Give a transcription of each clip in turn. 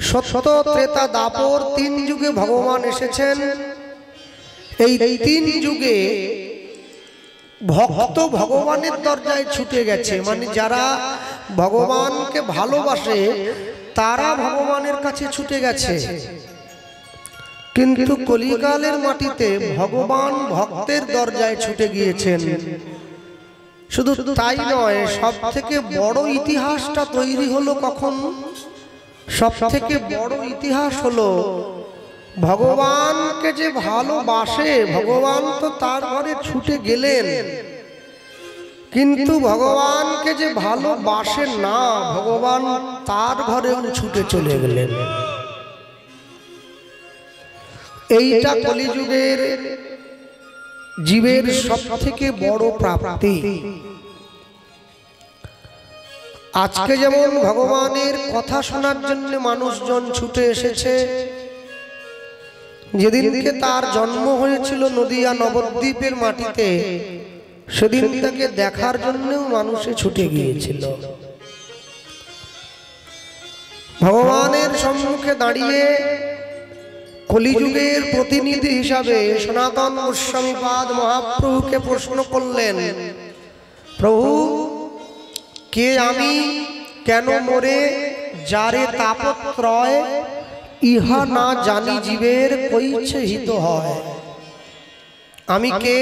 সত্য ত্রেতা দাপর তিন যুগে ভগবান এসেছেন। এই তিন যুগে ভক্ত ভগবানের দরজায় ছুটে গেছে, মানে যারা ভগবানকে ভালোবাসে তারা ভগবানের কাছে ছুটে গেছে। কিন্তু কলিকালের মাটিতে ভগবান ভক্তের দরজায় ছুটে গিয়েছেন। শুধু তাই নয়, সব থেকে বড় ইতিহাসটা তৈরি হলো কখন? সব থেকে বড় ইতিহাস হলো ভগবানকে যে ভালোবাসে, ভগবান তো তার ঘরে ছুটে গেলেন, কিন্তু ভগবানকে যে ভালোবাসে না, ভগবান তার ঘরেও ছুটে চলে গেলেন। এইটা কলিযুগের জীবের সব থেকে বড় প্রাপ্তি। আজকে যেমন ভগবানের কথা শোনার জন্য মানুষজন ছুটে এসেছে, যেদিনকে তার জন্ম হয়েছিল নদিয়া নবদ্বীপের মাটিতে, সেদিন তাকে দেখার জন্যও মানুষে ছুটে গিয়েছিল। ভগবানের সম্মুখে দাঁড়িয়ে কলিযুগের প্রতিনিধি হিসাবে সনাতন গোস্বামীপাদ মহাপ্রভুকে প্রশ্ন করলেন, প্রভু, কে আমি, কেন মোরে, যারে তাপত্রয়, ইহা না জানি জীবের কইছে হিত হয়। আমি কে,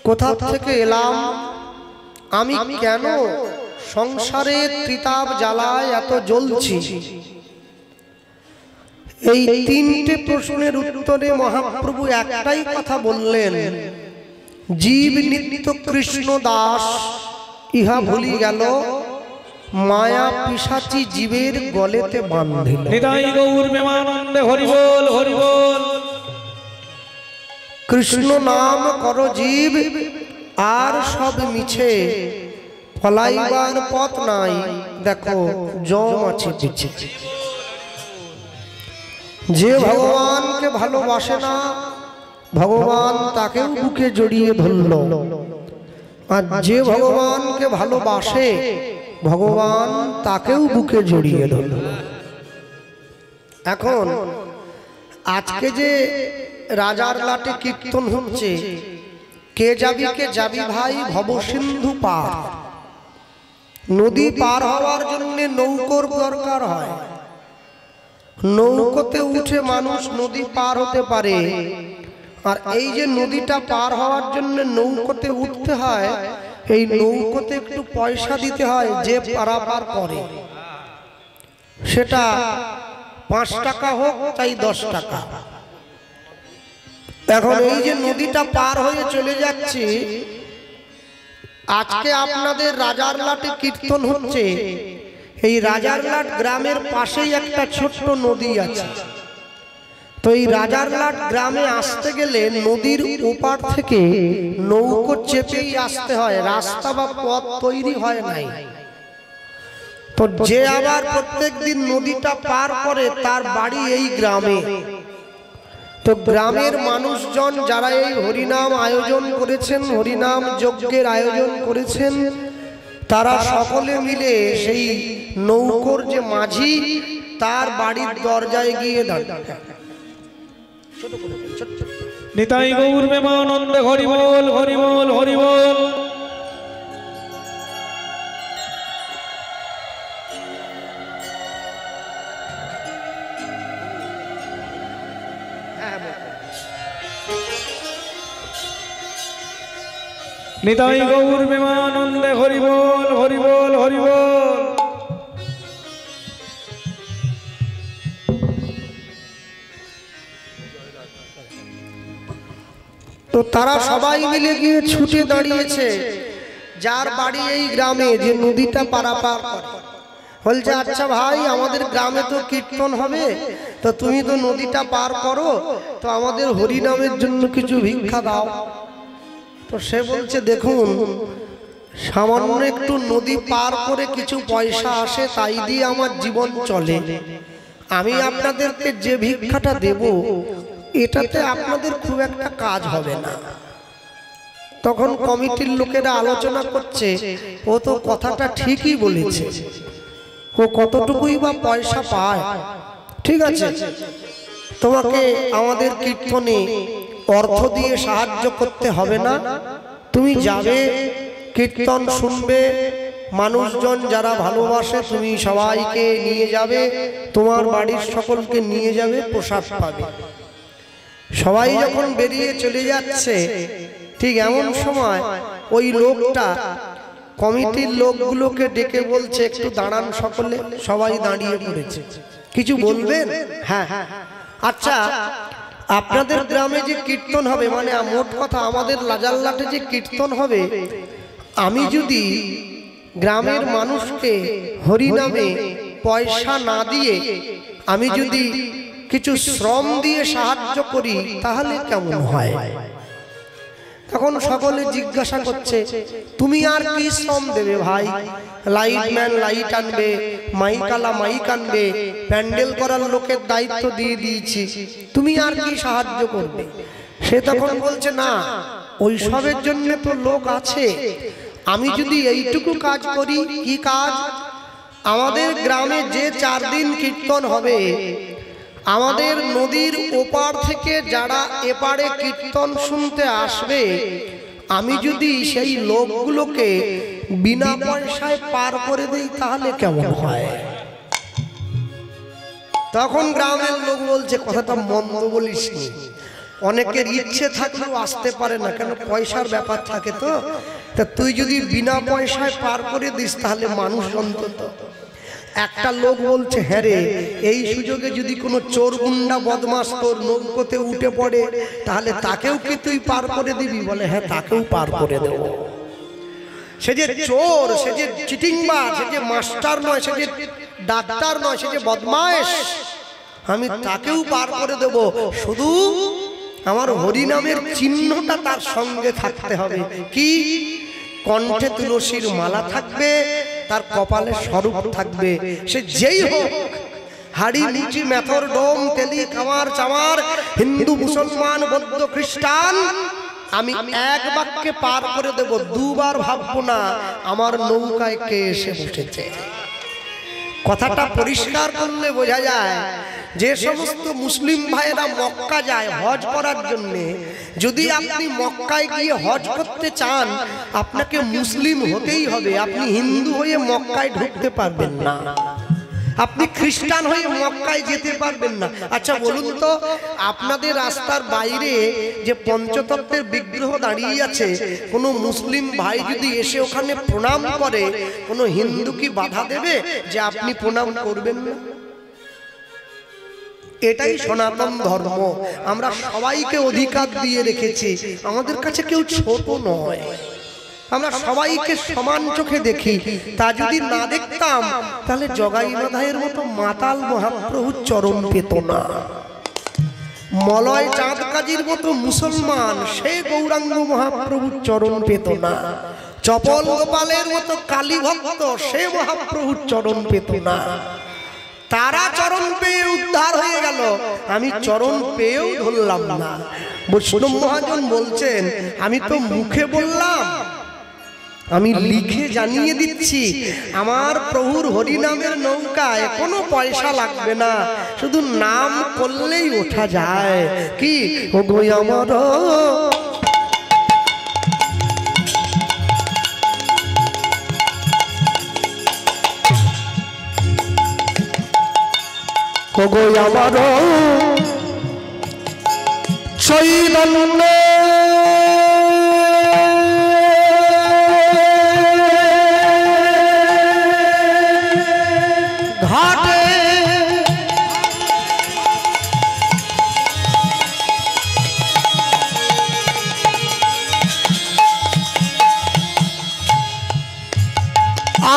কোথা থেকে এলাম, আমি কেন সংসারের ত্রিতাপ জ্বালায় এত জ্বলছি? এই তিনটে প্রশ্নের উত্তরে মহাপ্রভু একটাই কথা বললেন, জীব নিত্য কৃষ্ণ দাস ইহা ভুলি গেল, মায়া পিশাচি জীবের গলেতে বাঁধিল। নিতাই গৌর প্রেমানন্দে হরি বল, হরি বল। কৃষ্ণ নাম কর জীব, আর সব মিছে, ফলাইবার পথ নাই, দেখো জম আছে পিছে। যে ভগবানকে ভালোবাসে না, ভগবান তাকেও বুকে জড়িয়ে ধরল, আর যে ভগবানকে ভালোবাসে, ভগবান তাকেও বুকে জড়িয়ে ধরল। এখন আজকে যে রাজার লাটে কীর্তন হচ্ছে, কে যাবি ভাই ভবসিন্ধু পার। নদী পার হওয়ার জন্য নৌকোর দরকার হয়, নৌকোতে উঠে মানুষ নদী পার হতে পারে। আর এই যে নদীটা পার হওয়ার জন্য নৌকোতে উঠতে হয়, এই নৌকোতে একটু পয়সা দিতে হয় যে পারাপার করে, সেটা 5 টাকা হোক চাই 10 টাকা। এখন এই যে নদীটা পার হয়ে চলে যাচ্ছে, আজকে আপনাদের রাজারলাটে কীর্তন হচ্ছে, এই রাজারলাট গ্রামের পাশেই একটা ছোট্ট নদী আছে। তো এই রাজারলাট গ্রামে আসতে গেলে নদীর ওপার থেকে নৌকো চেপেই আসতে হয়, রাস্তা বা পথ তৈরি হয় নাই। তো যে আবার প্রত্যেকদিন নদীটা পার করে, তার বাড়ি এই গ্রামে। তো গ্রামের মানুষজন যারা এই হরিনাম আয়োজন করেছেন, হরিনাম যজ্ঞের আয়োজন করেছেন, তারা সকলে মিলে সেই নৌকোর যে মাঝি, তার বাড়ির দরজায় গিয়ে দাঁড়ায়। নিতাই গৌর প্রেমানন্দে হরি বল, হরি বল, হরি বল। নিতাই গৌর প্রেমানন্দে হরি বল, হরি বল, হরি বল। তো তারা সবাই মিলে গিয়ে ছুটে দাঁড়িয়েছে যার বাড়ি এই গ্রামে, যে নদীটা পারাপার করে। বলছে, আচ্ছা ভাই, আমাদের গ্রামে তো কীর্তন হবে, তো তুমি তো নদীটা পার করো, তো আমাদের হরিনামের জন্য কিছু ভিক্ষা দাও। তো সে বলছে, দেখুন, সামান্য একটু নদী পার করে কিছু পয়সা আসে, তাই দিয়ে আমার জীবন চলে। আমি আপনাদেরকে যে ভিক্ষাটা দেব, এটাতে আপনাদের খুব একটা কাজ হবে না। তখন কমিটির লোকেরা আলোচনা করছে, ও তো কথাটা ঠিকই বলেছে, ও কতটুকুই বা পয়সা পায়, ঠিক আছে, তোমাকে আমাদের কীর্তনে অর্থ দিয়ে সাহায্য করতে হবে না, তুমি যাবে কীর্তন শুনবে, মানুষজন যারা ভালোবাসে তুমি সবাইকে নিয়ে যাবে, তোমার বাড়ির সকলকে নিয়ে যাবে, প্রসাদ পাবে। সবাই যখন বেরিয়ে চলে যাচ্ছে ঠিক এমন সময় ওই লোকটা কমিটির লোকগুলোকে ডেকে বলছে, একটু দাঁড়ান সকলে। সবাই দাঁড়িয়ে পড়েছে। কিছু বলবেন? হ্যাঁ। আচ্ছা, আপনাদের গ্রামে যে কীর্তন হবে, মানে মোট কথা আমাদের লাজারলাটে যে কীর্তন হবে, আমি যদি গ্রামের মানুষকে হরিনামে পয়সা না দিয়ে আমি যদি কিছু শ্রম দিয়ে সাহায্য করি তাহলে কেমন হয়? তখন সকলে জিজ্ঞাসা করছে, তুমি আর কি শ্রম দেবে ভাই? লাইটম্যান লাইট আনবে, মাইকালা মাইক আনবে, প্যান্ডেল করার লোকের দায়িত্ব দিয়ে দিয়েছি, তুমি আর কি সাহায্য করবে? সে তখন বলছে, না, ওই সবের জন্য তো লোক আছে, আমি যদি এইটুকু কাজ করি। কি কাজ? আমাদের গ্রামে যে 4 দিন কীর্তন হবে, আমাদের নদীর ওপার থেকে যারা এপারে কীর্তন শুনতে আসবে, আমি যদি সেই লোকগুলোকে বিনা পয়সায় পার করে দেই তাহলে কেমন হয়? তখন গ্রামের লোক বলছে, কথাটা মন্দ বলিসনি, অনেকের ইচ্ছে থাকলেও আসতে পারে না, কেন পয়সার ব্যাপার থাকে তো। তা তুই যদি বিনা পয়সায় পার করে দিস তাহলে মানুষ অন্তত। একটা লোক বলছে, হ্যাঁ রে, এই সুযোগে যদি কোনো চোর গুন্ডা বদমাস তোর নৌকোতে উঠে পড়ে তাহলে তাকেও কি তুই পার করে দিবি? বলে, হ্যাঁ, তাকেও পার করে দেব। সে যে চোর, সে যে চিটিংবাজ, সে যে মাস্টার নয়, সে যে ডাক্তার নয়, সে যে বদমাইশ, আমি তাকেও পার করে দেব, শুধু আমার হরিনামের চিহ্নটা তার সঙ্গে থাকতে হবে। কি? কণ্ঠে তুলসীর মালা থাকবে, তার কপালে স্বরূপ থাকবে, সে যেই হোক, হাড়ি লুচি মেথর ডোম তেলি কামার চামার, হিন্দু মুসলমান বৌদ্ধ খ্রিস্টান, আমি এক বাক্যে পার করে দেব, দুবার ভাববো না আমার নৌকায় কে এসে বসেছে। কথাটা পরিষ্কার করলে বোঝা যায়, যে সমস্ত মুসলিম ভাইয়েরা মক্কা যায় হজ করার জন্য, যদি আপনি মক্কায় গিয়ে হজ করতে চান আপনাকে মুসলিম হতেই হবে। আপনি হিন্দু হয়ে মক্কায় ঢুকতে পারবেন না, আপনি খ্রিস্টান হয়ে মক্কায় যেতে পারবেন না। আচ্ছা বলুন তো, আপনাদের রাস্তার বাইরে যে পঞ্চতত্ত্বের বিগ্রহ দাঁড়িয়ে আছে, কোনো মুসলিম ভাই যদি এসে ওখানে প্রণাম করে, কোনো হিন্দু কি বাধা দেবে যে আপনি প্রণাম করবেন না? এটাই সনাতন ধর্ম। আমরা সবাইকে অধিকার দিয়ে রেখেছি, আমাদের কাছে কেউ ছোট নয়, আমরা সবাইকে সমান চোখে দেখি। তা যদি না দেখতাম তাহলে জগাই মাধাইয়ের মতো মাতাল মহাপ্রভুর চরণ পেত না, মলয় চাঁদ কাজীর মতো মুসলমান সে গৌরাঙ্গ মহাপ্রভুর চরণ পেত না, চপল গোপালের মতো কালী ভক্ত সে মহাপ্রভুর চরণ পেত না। তারা চরণ পেয়ে উদ্ধার হয়ে গেল, আমি চরণ পেয়েও ধরলাম না। বৈষ্ণব মহাজন বলছেন, আমি তো মুখে বললাম, আমি লিখে জানিয়ে দিচ্ছি, আমার প্রভুর হরিনামের নৌকায় কোনো পয়সা লাগবে না, শুধু নাম করলেই ওঠা যায়। কি ওগো আমার ওগো আমার চৈতন্য ঘাটে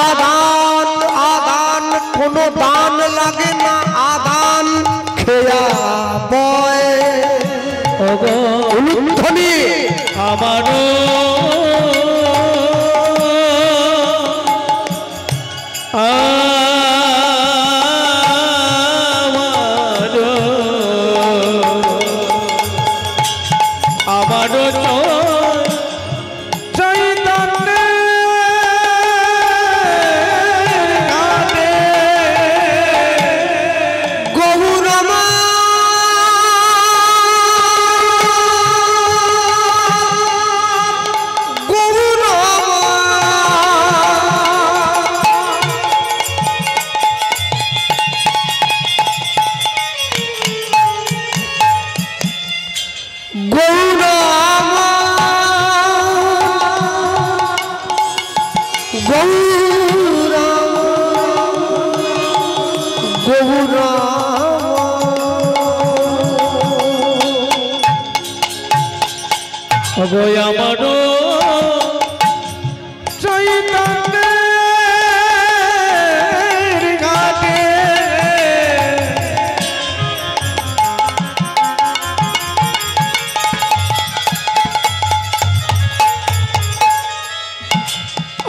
আদান আদান কোনো দান লাগে না, আদান খেয়া বয় উলুধ্বনি আমারও গৌর গৌরা ওগো আমার চৈতন্যের ঘাটে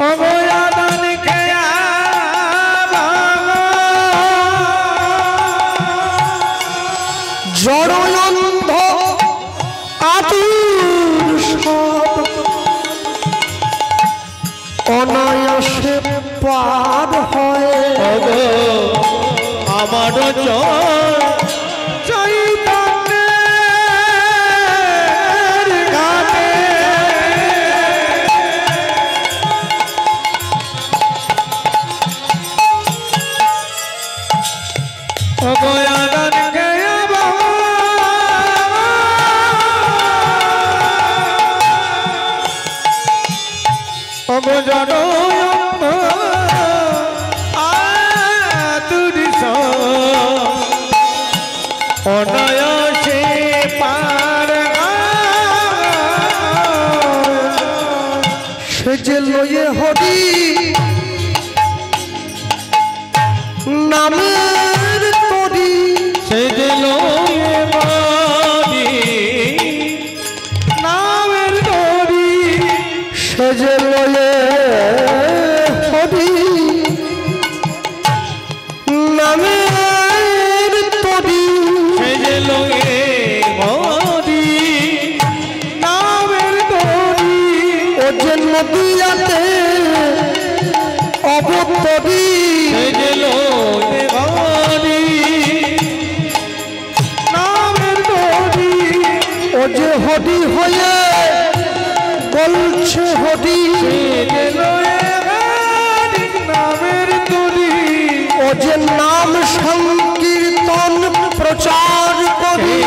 ওগো আদান খেয়া জড়য়ন্ধ আতুর সব অনায়াসে পার হয় ওগো আমার চৈতন্যের ঘাটে ওগো আদান খেয়া ওগো জড়য়ন্ধ আতুরি অনায়াসে পার সে যে লয়ে হরি নামের তরি সে যে লয়ে মারি নামের তরি সে যে লয়ে হরি নামের তরি সে যে লয়ে মারি নামের তরি ও যে নদিয়াতে অবতরি সে যে লয়ে মারি নামের তরি ও যে হরি হয়ে বলছে হরি সে যে লয়ে মারি নামের তরি ও যে নাম সংকীর্তন প্রচার করি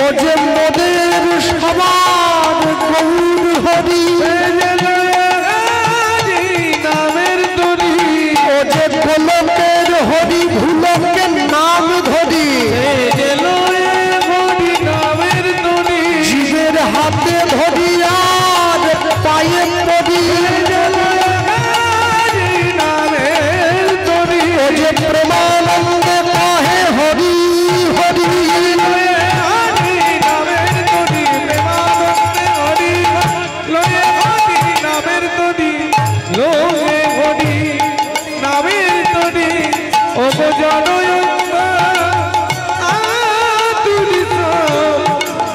ও যে মোদের সবার গৌর হরি ও যে গোলকের হরি ভুলকের নাম ধরি জীবের হাতে ধরি আর পায়ে পড়ি ও যে প্রেমানন্দে কাহে হরি হরি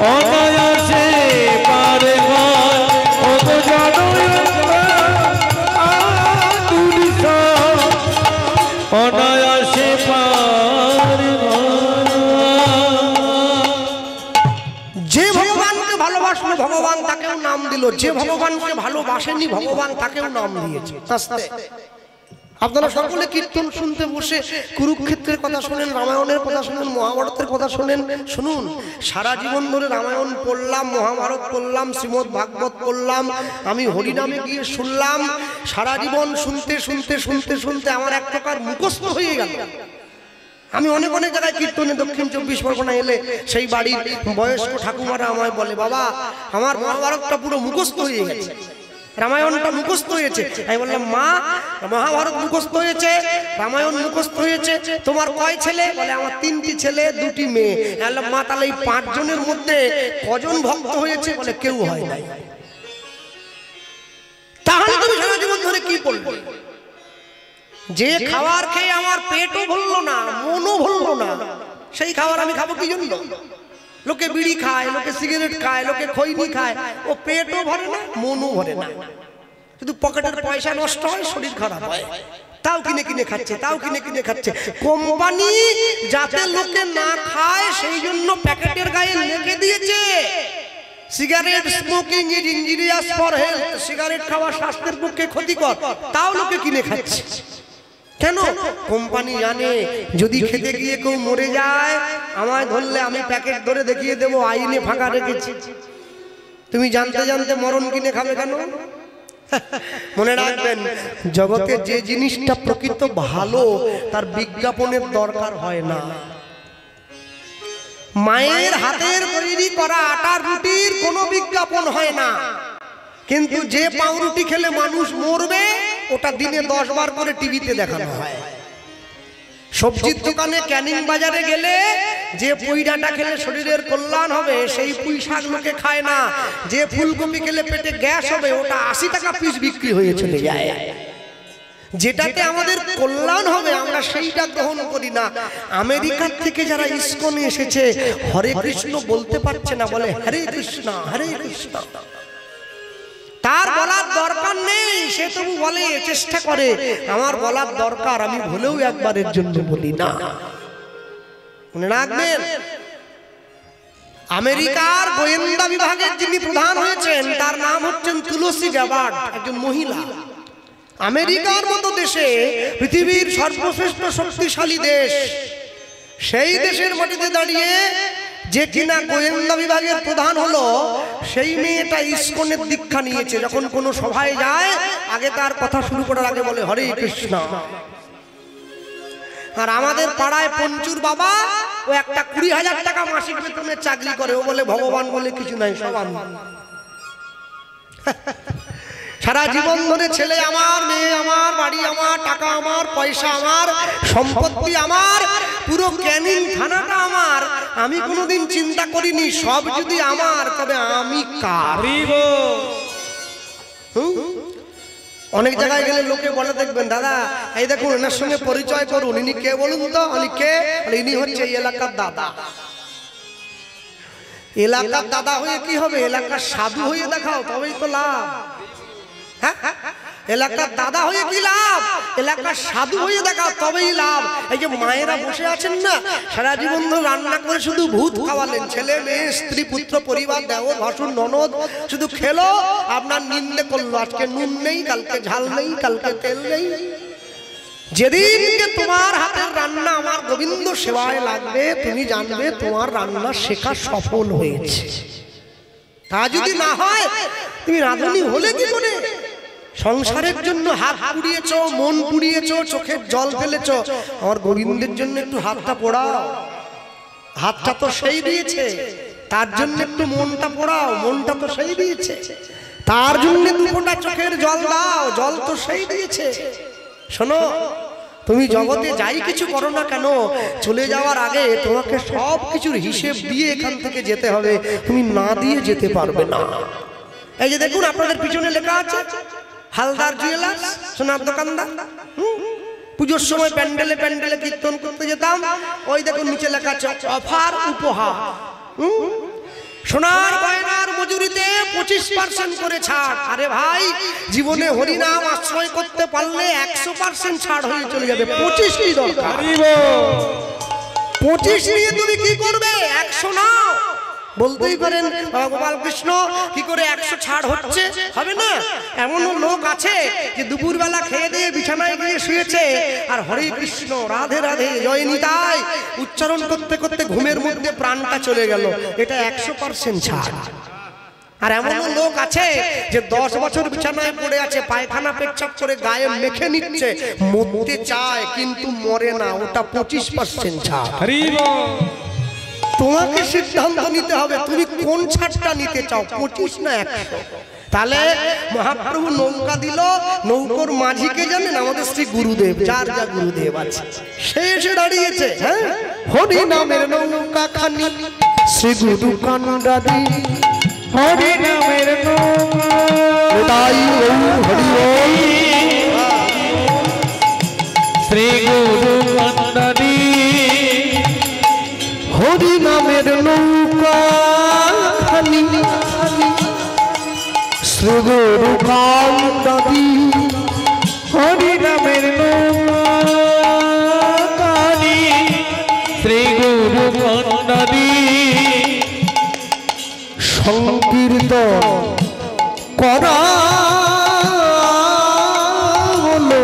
অনায়াসে পারে অনায়াসে পারে যে ভগবানকে ভালোবাসলো ভগবান তাকেও নাম দিল, যে ভগবানকে ভালোবাসেনি ভগবান তাকেও নাম দিয়েছে। আস্তে আপনারা সকলে কীর্তন শুনতে বসে কুরুক্ষেত্রের কথা শোনেন, রামায়ণের কথা শোনেন, মহাভারতের কথা শোনেন। শুনুন, সারা জীবন ধরে রামায়ণ পড়লাম, মহাভারত পড়লাম, শ্রীমদ্ ভাগবত পড়লাম, আমি হরিনামে গিয়ে শুনলাম। সারা জীবন শুনতে শুনতে শুনতে শুনতে আমার এক প্রকার মুখস্থ হয়ে গেল। আমি অনেক অনেক জায়গায় কীর্তনে দক্ষিণ 24 পরগনা এলে সেই বাড়ির বয়স্ক ঠাকুমারা আমায় বলে, বাবা আমার মহাভারতটা পুরো মুখস্থ হয়ে গেছে, রামায়ণটা মুখস্থ হয়েছে। আমি বললাম, মা মহাভারত মুখস্থ হয়েছে, রামায়ণ মুখস্থ হয়েছে, তোমার কয় ছেলে? বলে আমার 3টি ছেলে 2টি মেয়ে। বললাম, মা তাহলে এই 5 জনের মধ্যে কজন ভক্ত হয়েছে? বলে কেউ হয় নাই। তাহলে তুমি সারা জীবন ধরে কি করবে? যে খাবার খেয়ে আমার পেটও ভরলো না, মনও ভরলো না, সেই খাবার আমি খাবো কি জন্য? লোকে বিড়ি খায়, লোকে সিগারেট খায়, লোকে খৈনি খায়, ও পেটও ভরে না, মনও ভরে না, শুধু পকেটের পয়সা নষ্ট হয়, শরীর খারাপ হয়। তাও কিনে কিনে খাচ্ছে, তাও কিনে কিনে খাচ্ছে। কোম্পানি যাতে লোকে না খায় সেই জন্য প্যাকেটের গায়ে লিখে দিয়েছে, cigarette smoking is injurious for health, cigarette খাওয়া স্বাস্থ্যের পক্ষে ক্ষতিকর, তাও লোকে কিনে খাচ্ছে। কেন? কোম্পানি জানে যদি খেতে গিয়ে কেউ মরে যায়, আমায় ধরলে আমি প্যাকেট ধরে দেখিয়ে দেবো আইনে ফাঁকা রেখেছি। তুমি জানতে জানতে মরণ কিনে খাবে কেন? মনে রাখবেন, জগতে যে জিনিসটা প্রকৃত ভালো তার বিজ্ঞাপনের দরকার হয় না। মায়ের হাতের তৈরি করা আটার রুটির কোনো বিজ্ঞাপন হয় না, কিন্তু যে পাউরুটি খেলে মানুষ মরবে ওটা দিনে 10 বার করে টিভিতে দেখানো হয়। সবজির দোকানে ক্যানিং বাজারে গেলে যে পুঁই ডাঁটা খেলে শরীরের কল্যাণ হবে সেই পুঁই শাক লোকে খায় না, যে ফুলকপি খেলে পেটে গ্যাস হবে ওটা 80 টাকা পিস বিক্রি হয়ে চলে যায়। যেটাতে আমাদের কল্যাণ হবে আমরা সেইটা গ্রহণ করি না। আমেরিকার থেকে যারা ইসকনে এসেছে হরে কৃষ্ণ বলতে পারছে না, বলে হরে কৃষ্ণ হরে কৃষ্ণ। তার বলার দরকার নেই, সে তবু বলে, চেষ্টা করে। আমার বলার দরকার, আমি ভুলেও একবারের জন্য বলি না। মনে রাখবেন, আমেরিকার গোয়েন্দা বিভাগের যিনি প্রধান হয়েছেন তার নাম হচ্ছেন তুলসী গ্যাবার্ড, একজন মহিলা। আমেরিকার মতো দেশে, পৃথিবীর সর্বশ্রেষ্ঠ শক্তিশালী দেশ, সেই দেশের মাটিতে দাঁড়িয়ে যে কিনা গোয়েন্দা বিভাগের প্রধান হলো, সেই মেয়েটা ইসকনের দীক্ষা নিয়েছে। যখন কোনো সভায় যায় আগে তার কথা শুরু করার আগে বলে হরে কৃষ্ণ। আর আমাদের পাড়ায় পঞ্চুর বাবা, ও একটা 20,000 টাকা মাসিক বেতনে চাকরি করে, ও বলে ভগবান বলে কিছু নাই, সব আমি। সারা জীবন ধরে ছেলে আমার, মেয়ে আমার, বাড়ি আমার, টাকা আমার, পয়সা আমার, সম্পত্তি আমার, পুরো ক্যানিং থানাটা আমার। আমি কোনোদিন চিন্তা করিনি সব যদি আমার, তবে আমি কার? অনেক জায়গায় গেলে লোকে বলে, দেখবেন দাদা এই দেখুন এনার সঙ্গে পরিচয় করুন, ইনি কে বলুন তো? আমি কে? ইনি হচ্ছে এই এলাকার দাদা। এলাকার দাদা হয়ে কি হবে? এলাকার সাধু হয়ে দেখাও, তবেই তো লাভ। এলাকার দাদা হয়ে কি লাভ? এলাকার সাধু হয়ে দেখাও, তবেই লাভ। এই যে মায়েরা বসে আছেন না, সারা জীবন ধরে রান্না করে শুধু ভূত খাওয়ালেন, ছেলে মেয়ে স্ত্রী পুত্র পরিবার দেওর ভাসুর ননদ শুধু খেলো, আপনার নিন্দে করলো। আজকে নুন নেই, কালকে ঝাল নেই, কালকে তেল নেই। যেদিনকে তোমার হাতের রান্না আমার গোবিন্দ সেবায় লাগবে, তুমি জানবে তোমার রান্না শেখা সফল হয়েছে। তা যদি না হয়, তুমি রাঁধুনি হলে কি করে? সংসারের জন্য হাত পুড়িয়েছ, মন পুড়িয়েছ, চোখের জল ফেলেছ, আমার গোবিন্দের জন্য একটু হাতটা পোড়াও। হাতটা তো সেই দিয়েছে, তার জন্য একটু মনটা পোড়াও, মনটা তো সেই দিয়েছে। তার জন্য 2 ফোঁটা চোখের জল দাও, জল তো সেই দিয়েছে। শোনো, তুমি জগতে যাই কিছু করো না কেন, চলে যাওয়ার আগে তোমাকে সব কিছুর হিসেব দিয়ে এখান থেকে যেতে হবে, তুমি না দিয়ে যেতে পারবে না। এই যে দেখুন আপনাদের পিছনে লেখা আছে হালদার জুয়েলার্স, সোনার দোকানদার। পুজোর সময় প্যান্ডেলে প্যান্ডেলে কীর্তন করতে যেতাম, ওই দেখুন নিচে লেখা আছে অফার উপহার। সোনার গয়নার মজুরিতে 25% করে ছাড়। আরে ভাই, জীবনে হরিনাম আশ্রয় করতে পারলে 100% ছাড় হয়ে চলে যাবে। 25 কি দরকার? 25 নিয়ে তুমি কি করবে? 100 নাও। বলতেই পারেন গোপাল কৃষ্ণ কি করে 100 ছাড় হচ্ছে? হবে না। এমনও লোক আছে যে দুপুরবেলা খেয়ে দিয়ে বিছানায় গিয়ে শুয়েছে, আর হরে কৃষ্ণ রাধে রাধে জয় নিতাই উচ্চারণ করতে করতে ঘুমের মধ্যে প্রাণটা চলে গেল। এটা 100% ছাড়। আর এমনও লোক আছে যে 10 বছর বিছানায় পড়ে আছে, পায়খানা পেচ্ছাপ করে গায়ে মেখে নিচ্ছে, মরতে চায় কিন্তু মরে না, ওটা 25% ছাড়। তোমাকে সিদ্ধান্ত নিতে হবে তুমি কোন ছাড়টা নিতে চাও, 25 না 100। তাহলে মহাপ্রভু নৌকা দিল, নৌকোর মাঝিকে জানেন? আমাদের শ্রী গুরুদেব, যার যা গুরুদেব আছে সে এসে দাঁড়িয়েছে। হ্যাঁ, হরি নামের নৌকা খানি শ্রী গুরু কান্ডাদি, হরি নামের নৌকা তাই হরি শ্রী গুরু কান্ডাদি, হরি নামের নৌকা খানি শ্রী গুরু কান্ডাদি, হরি নামের নৌকা শ্রী গুরু কান্ডাদি, সংকীর্তন করা হলো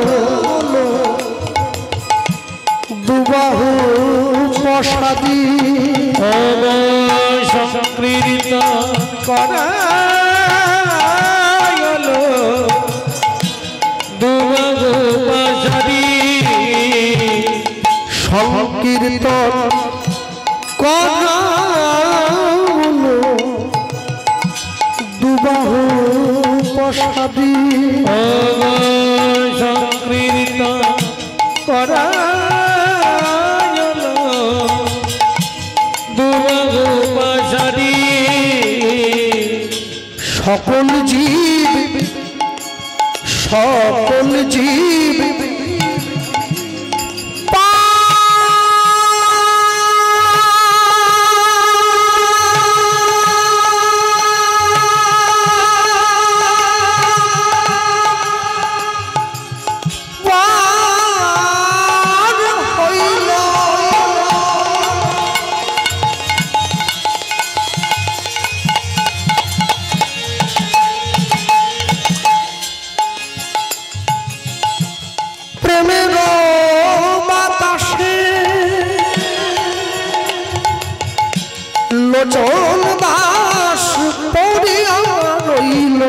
দুবাহু প্রসাদী, সংকীর্তন করা হলো দুবাগোপাসারি সংকীর্তন করা দুবাহু প্রসাদী সংকীর্তন করা দুবাগোপাসারি সকল জীব লোচন দাস পড়িয়া রইল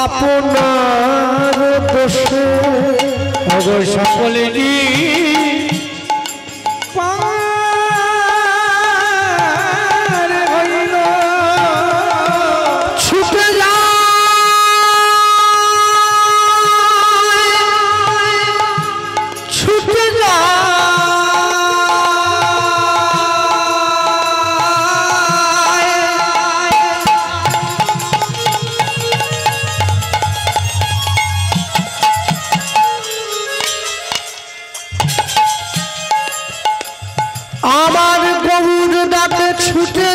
আপনার দোষে অগর সকলে ছুটে আমার গরুর ডাকে ছুটে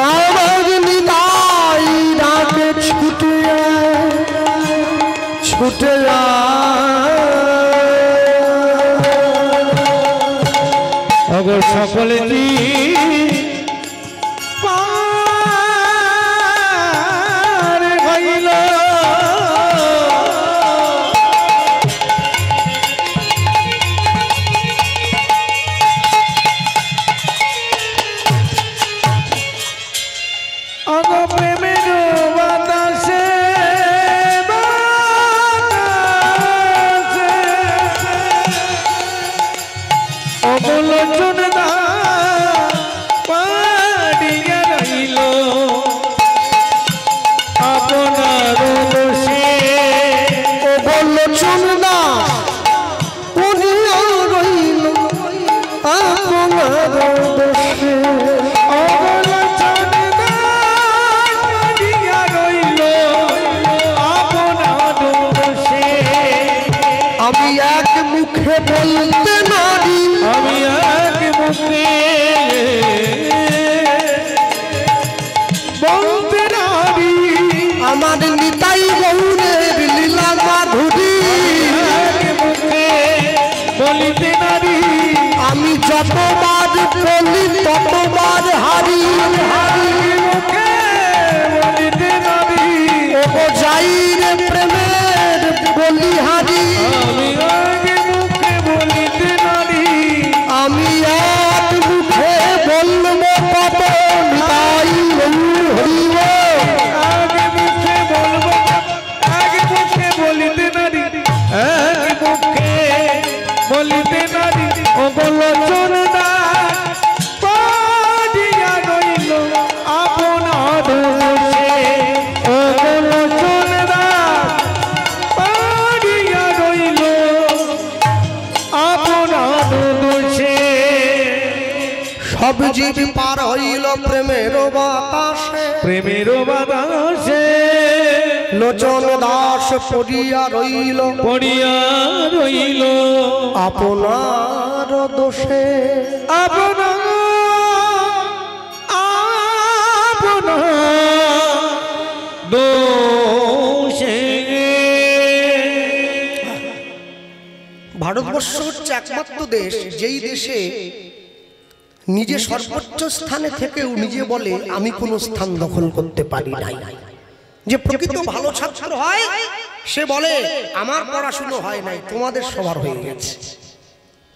আমার নিতাই ডাকে ছুটে অগর সকলে আমি এক মুখে বলতে নারি আমি এক মুখে বলতে নারি আমার নিতাই গৌরের লীলা মাধুরী এক মুখে বলিতে নারি আমি যতবার বলি ততবার হারি মুখে বলিতে নারি ও যাই রে প্রেমের বলিহারি আমি এক মুখে বলিতে নারি আমি এক মুখে বলবো কত নিতাই হরিব এক মুখে বলবো এক মুখে বলিতে নারি এক মুখে বলিতে নারি ও বলোচন পাড়িয়া রইল আপনার দোষে ও বলোচন পাড়িয়া রইল আপনার দোষে সব জীব পার হইল প্রেমের বাতাসে প্রেমের বাতাসে লোচন দাস পড়িয়া রইল আপনার দোষে আপনার দোষে ভারতবর্ষ হচ্ছে একমাত্র দেশ যেই দেশে নিজে সর্বোচ্চ স্থানে থেকেও নিজে বলে আমি কোনো স্থান দখল করতে পারি নাই। যে প্রকৃত ভালো ছাত্র হয় সে বলে আমার পড়াশুনো হয় নাই, তোমাদের সবার হয়ে গেছে।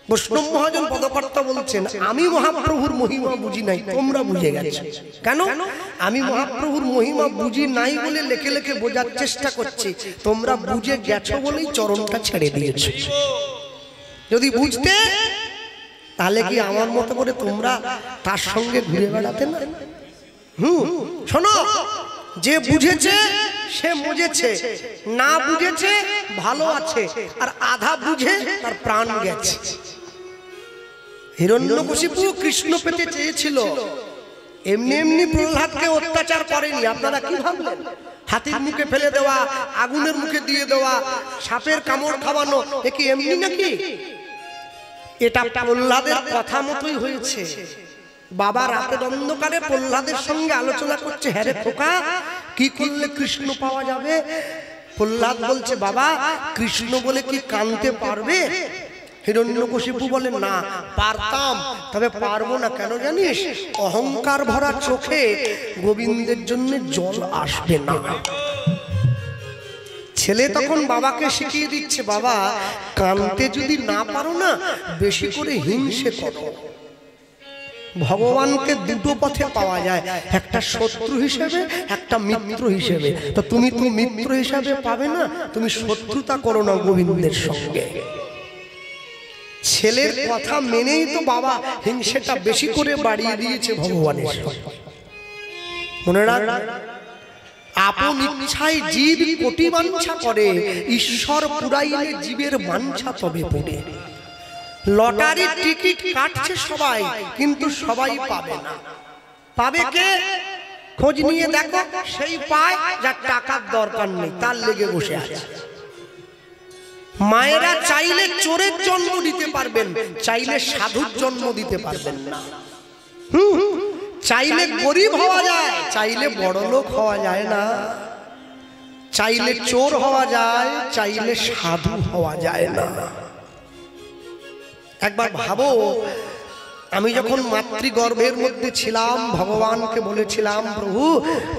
বৈষ্ণব মহাজন পদকর্তা বলছেন, আমি মহাপ্রভুর মহিমা বুঝি নাই, তোমরা বুঝে গেছো। কেন? আমি মহাপ্রভুর মহিমা বুঝি নাই বলে লেখে লেখে বোঝার চেষ্টা করছি, তোমরা বুঝে গেছো বলেই চরণটা ছেড়ে দিয়েছো। যদি বুঝতে তাহলে কি আমার মতো করে তোমরা তার সঙ্গে ঘুরে বেড়াতে না? শোনো, যে বুঝেছে সে বুঝেছে, না বুঝেছে ভালো আছে, আর আধা বুঝে তার প্রাণ গেছে। হিরণ্যকশিপু কৃষ্ণ পেতে চেয়েছিল, এমনি এমনি প্রহ্লাদকে অত্যাচার করেনি। আপনারা কি ভাবলেন? হাতির মুখে ফেলে দেওয়া, আগুনের মুখে দিয়ে দেওয়া, সাপের কামড় খাওয়ানো, এ কি এমনি নাকি? এটা প্রহ্লাদের কথা মতোই হয়েছে। বাবা রাতের অন্ধকারে প্রহ্লাদের সঙ্গে আলোচনা করছে, হ্যাঁ রে খোকা, কি করলে কৃষ্ণ পাওয়া যাবে? প্রহ্লাদ বলছে, বাবা কৃষ্ণ বলে কি কানতে পারবে? হিরণ্যকশিপু বলে, না পারতাম, তবে পারবো না। কেন জানিস? অহংকার ভরা চোখে গোবিন্দের জন্য জল আসবে না। ছেলে তখন বাবাকে শিখিয়ে দিচ্ছে, বাবা কানতে যদি না পারো না, বেশি করে হিংসে করো। ভগবানকে দুটো পথে পাওয়া যায়, একটা শত্রু হিসেবে, একটা মিত্র হিসেবে। তো তুমি মিত্র হিসেবে পাবে না, তুমি শত্রুতা করো না গোবিন্দের সঙ্গে। ছেলের কথা মেনেই তো বাবা হিংসেটা বেশি করে বাড়িয়ে দিয়েছে ভগবানের সঙ্গে। মনে রাখ, আপন ইচ্ছায় জীব কোটি বাঞ্ছা করে, ঈশ্বর পুরাইলে জীবের বাঞ্ছা তবে পড়ে। লটারির টিকিট কাটছে সবাই, কিন্তু সবাই পাবে না। পাবে কে? খোঁজ নিয়ে দেখো, সেই পায় যার টাকার দরকার নেই, তার লেগে বসে আছে। মায়েরা চাইলে চোরের জন্ম দিতে পারবেন, চাইলে সাধুর জন্ম দিতে পারবেন না। চাইলে গরিব হওয়া যায়, চাইলে বড়লোক হওয়া যায় না। চাইলে চোর হওয়া যায়, চাইলে সাধু হওয়া যায় না। একবার ভাবো, আমি যখন মাতৃগর্ভের মধ্যে ছিলাম, ভগবানকে বলেছিলাম, প্রভু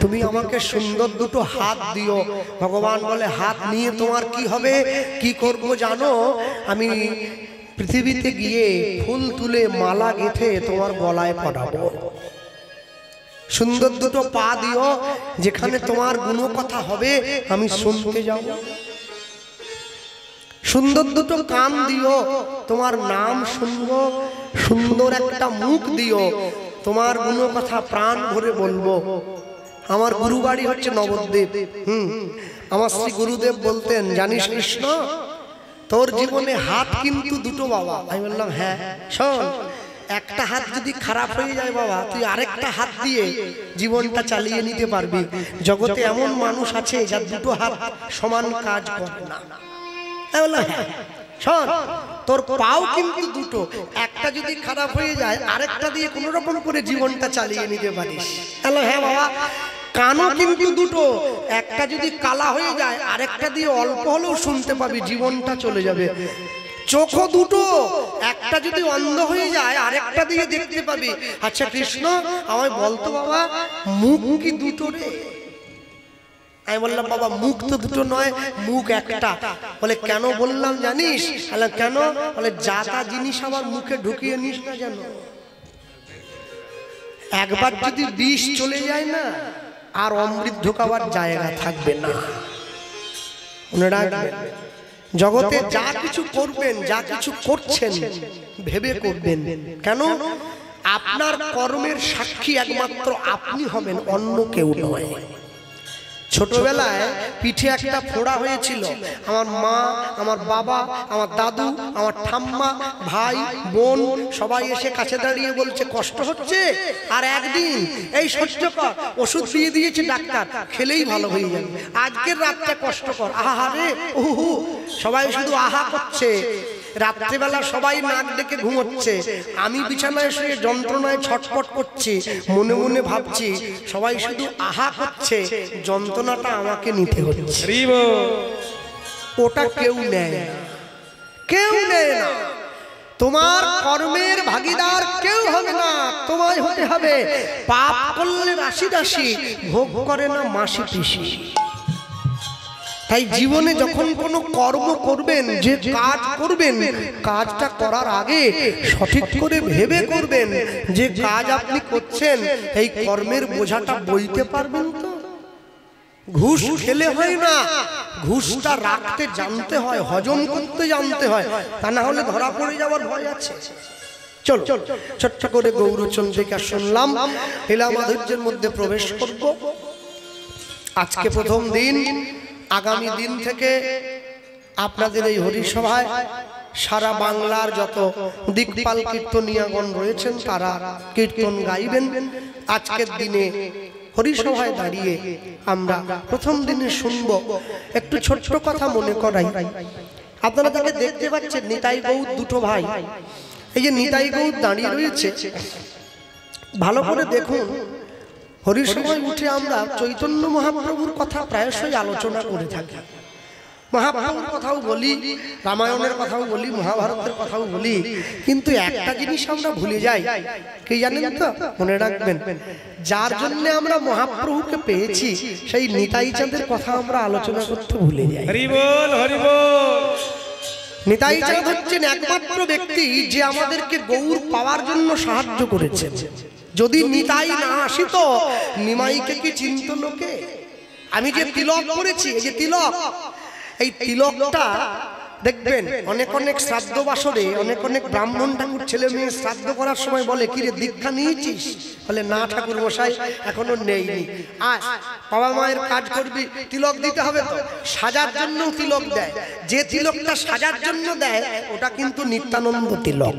তুমি আমাকে সুন্দর দুটো হাত দিও। ভগবান বলে, হাত নিয়ে তোমার কি হবে? কি করব জানো? আমি পৃথিবীতে গিয়ে ফুল তুলে মালা গেঁথে তোমার গলায় পরাবো। সুন্দর দুটো পা দিও, যেখানে তোমার গুণকথা হবে আমি শুনতে যাব। সুন্দর দুটো কান দিও, তোমার নাম শুনবো। সুন্দর একটা মুখ দিও, তোমার গুণকথা প্রাণ ভরে বলবো। আমার গুরু বাড়ি হচ্ছে নবদ্বীপ। আমার শ্রী গুরুদেব বলতেন, জানিস কৃষ্ণ, তোর জীবনে হাত কিন্তু দুটো বাবা। আমি বললাম, হ্যাঁ। শোন, একটা হাত যদি খারাপ হয়ে যায় বাবা, তুই আরেকটা হাত দিয়ে জীবনটা চালিয়ে নিতে পারবি। জগতে এমন মানুষ আছে যার দুটো হাত সমান কাজ করে না। শোন, তোর পাও কিন্তু দুটো, একটা যদি খারাপ হয়ে যায় আরেকটা দিয়ে কোন রকম করে জীবনটা চালিয়ে নিতে পারিস। হ্যাঁ বাবা। কানও কিন্তু দুটো, একটা যদি কালা হয়ে যায় আরেকটা দিয়ে অল্প হলেও শুনতে পাবি, জীবনটা চলে যাবে। চোখও দুটো, একটা যদি অন্ধ হয়ে যায় আরেকটা দিয়ে দেখতে পাবি। আচ্ছা কৃষ্ণ, আমায় বলতো বাবা, মুখ কি দুটো রে? আমি বললাম, বাবা মুখ তো দুটো নয়, মুখ একটা। বলে, কেন বললাম জানিস? কেন? বলে, যা তা জিনিস আমার মুখে ঢুকিয়ে নিস না যেন। একবার যদি বিষ চলে যায় না, আর অমৃত ঢোকাবার জায়গা থাকবে না। মনে রাখবেন, জগতে যা কিছু করবেন, যা কিছু করছেন ভেবে করবেন। কেন? আপনার কর্মের সাক্ষী একমাত্র আপনি হবেন, অন্য কেউ নয়। ছোটবেলায় পিঠে একটা ফোড়া হয়েছিল। আমার মা, আমার বাবা, আমার দাদু, আমার ঠাম্মা, ভাই, বোন সবাই এসে কাছে দাঁড়িয়ে বলছে, কষ্ট হচ্ছে? আর একদিন এই সহ্য কর, ওষুধ দিয়ে দিয়েছে ডাক্তার, খেলেই ভালো হয়ে যাবে। আজকের রাতটা কষ্ট কর। আহা রে, উহু, সবাই শুধু আহা করছে। রাত্রিবেলা সবাই নাক ডেকে ঘুমোচ্ছে, আমি বিছানায় শুয়ে যন্ত্রণায় ছটফট করছি। মনে মনে ভাবছি, সবাই শুধু আহা করছে, যন্ত্রণাটা আমাকে নিতে হচ্ছে। ওটা কেউ নেয়, কেউ নেয় না। তোমার কর্মের ভাগীদার কেউ হবে না, তোমায় হতে হবে। পাপ করলে রাশি রাশি, ভোগ করে না মাসি পিসি। তাই জীবনে যখন কোনো কর্ম করবেন, যে কাজ করবেন, কাজটা করার আগে সঠিক করে ভেবে করবেন যে কাজ আপনি করছেন এই কর্মের বোঝাটা বইতে পারবেন তো। ঘুষ খেলে হয় না, ঘুষটা রাখতে জানতে হয়, হজম করতে জানতে হয়, তা না হলে ধরা পড়ে যাওয়ার ভয় আছে। চলো ছোট্ট করে গৌরচন্দ্রিকা শুনলাম, লীলা মাধুর্যের মধ্যে প্রবেশ করব। আজকে প্রথম দিন, আগামী দিন থেকে আপনাদের এই হরিসভায় সারা বাংলার যত দিকপাল কীর্তনিয়াগণ রয়েছেন তারা কীর্তন গাইবেন। আজকের দিনে হরিসভায় দাঁড়িয়ে আমরা প্রথম দিনে শুনব একটু ছোট্ট কথা মনে করাই। আপনারা তাকে দেখতে পাচ্ছেন নিতাই গৌর দুটো ভাই, এই যে নিতাই গৌর দাঁড়িয়ে রয়েছে, ভালো করে দেখুন। হরিসভায় উঠে আমরা চৈতন্য মহাপ্রভুর কথা প্রায়শই আলোচনা করে থাকি, মহাপ্রভুর কথাও বলি, রামায়ণের কথাও বলি, মহাভারতের কথাও বলি, কিন্তু একটা জিনিস আমরা ভুলে যাই, কি জানেন তো? মনে রাখবেন, যার জন্য আমরা মহাপ্রভুকে পেয়েছি সেই নিতাই চাঁদের কথা আমরা আলোচনা করতে ভুলে যাই। হরি বল, হরি বল। নিতাই চাঁদ হচ্ছেন একমাত্র ব্যক্তি যে আমাদেরকে গৌর পাওয়ার জন্য সাহায্য করেছে। যদি নিতাই না আসিত, নিমাইকে কি চিনত লোকে? আমি যে তিলক করেছি, এই যে তিলক, এই তিলকটা দেখবেন অনেক অনেক শ্রাদ্ধ বাসরে অনেক অনেক ব্রাহ্মণ ঠাকুর ছেলে মেয়ে শ্রাদ্ধ করার সময় বলে, কিরে দীক্ষা নিয়েছিস? বলে না ঠাকুর মশাই এখনো নেইনি। আয় বাবা মায়ের কাজ করবি, তিলক দিতে হবে তো। সাজার জন্য তিলক দেয়, যে তিলকটা সাজার জন্য দেয় ওটা কিন্তু নিত্যানন্দ তিলক।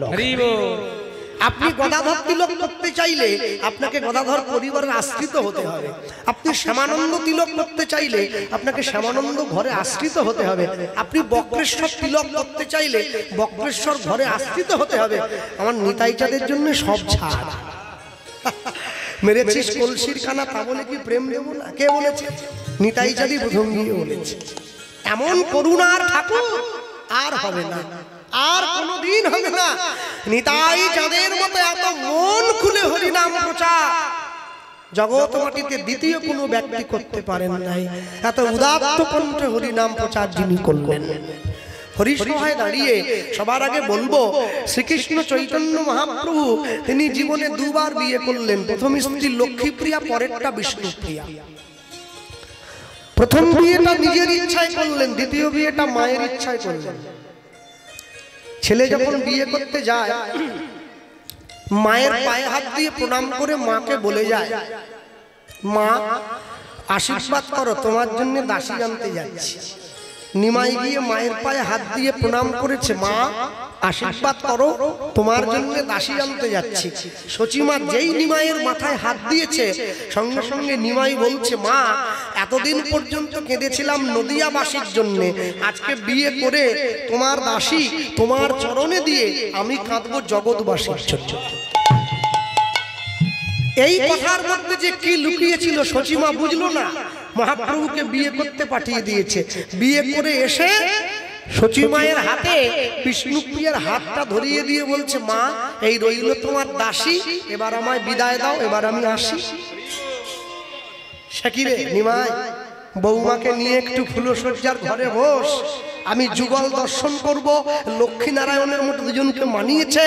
আপনি গদাধর তিলক করতে চাইলে আপনাকে গদাধর পরিবারের আশ্রিত হতে হবে। আপনি শ্যামানন্দ তিলক করতে চাইলে আপনাকে শ্যামানন্দ ঘরে আশ্রিত হতে হবে। আপনি বক্রেশ্বর তিলক করতে চাইলে বক্রেশ্বর ঘরে আশ্রিত হতে হবে। আমার নিতাই চাঁদের জন্য সব ছাড়। মেরেছিস কলসির কানা, তা বলে কি প্রেম দেব না? কে বলেছে? নিতাই চাঁদই প্রথম গিয়ে বলেছে। এমন করুণার ঠাকুর আর হবে না, আর কোনদিন হবে না। নিতাই চাঁদের মতো এত মন খুলে হরিনাম প্রচার জগৎ মাটিতে দ্বিতীয় কোনো ব্যক্তি করতে পারেন নাই। এত উদাত্ত কণ্ঠে হরিনাম প্রচার যিনি করলেন। হরিসভায় দাঁড়িয়ে সবার আগে বলবো, শ্রীকৃষ্ণ চৈতন্য মহাপ্রভু তিনি জীবনে দুবার বিয়ে করলেন। প্রথম স্ত্রী লক্ষ্মীপ্রিয়া, পরেরটা বিষ্ণুপ্রিয়া। প্রথম বিয়েটা নিজের ইচ্ছায় করলেন, দ্বিতীয় বিয়েটা মায়ের ইচ্ছায় করলেন। ছেলে যখন বিয়ে করতে যায়, মায়ের পায়ে হাত দিয়ে প্রণাম করে মাকে বলে যায়, মা আশীর্বাদ করো, তোমার জন্য দাসী আনতে যাচ্ছি। নিমাই গিয়ে মায়ের পায়ে হাত দিয়ে প্রণাম করেছে, মা আশীর্বাদ করো, তোমার জন্য দাসী আনতে যাচ্ছি। সচিমা যেই নিমাইয়ের মাথায় হাত দিয়েছে, সঙ্গে সঙ্গে নিমাই বলছে, মা এতদিন পর্যন্ত কেঁদেছিলাম নদিয়াবাসীর জন্য, আজকে বিয়ে করে তোমার দাসী তোমার চরণে দিয়ে আমি কাঁদবো জগৎবাসীর জন্য। এই কথার মধ্যে যে কি লুকিয়েছিল সচিমা বুঝলো না। মহাপ্রভুকে বিয়ে করতে পাঠিয়ে দিয়েছে। বিয়ে করে এসে সচিমায়ের হাতে বিষ্ণুপ্রিয়ার হাতটা ধরিয়ে দিয়ে বলছে, মা এই রইল তোমার দাসী, এবার আমায় বিদায় দাও, এবার আমি আসি। সাকিরে নিমাই, বৌমাকে নিয়ে একটু ফুলসজ্জার ঘরে বস, আমি যুগল দর্শন করব। লক্ষ্মী নারায়ণের মতো দুজনকে মানিয়েছে।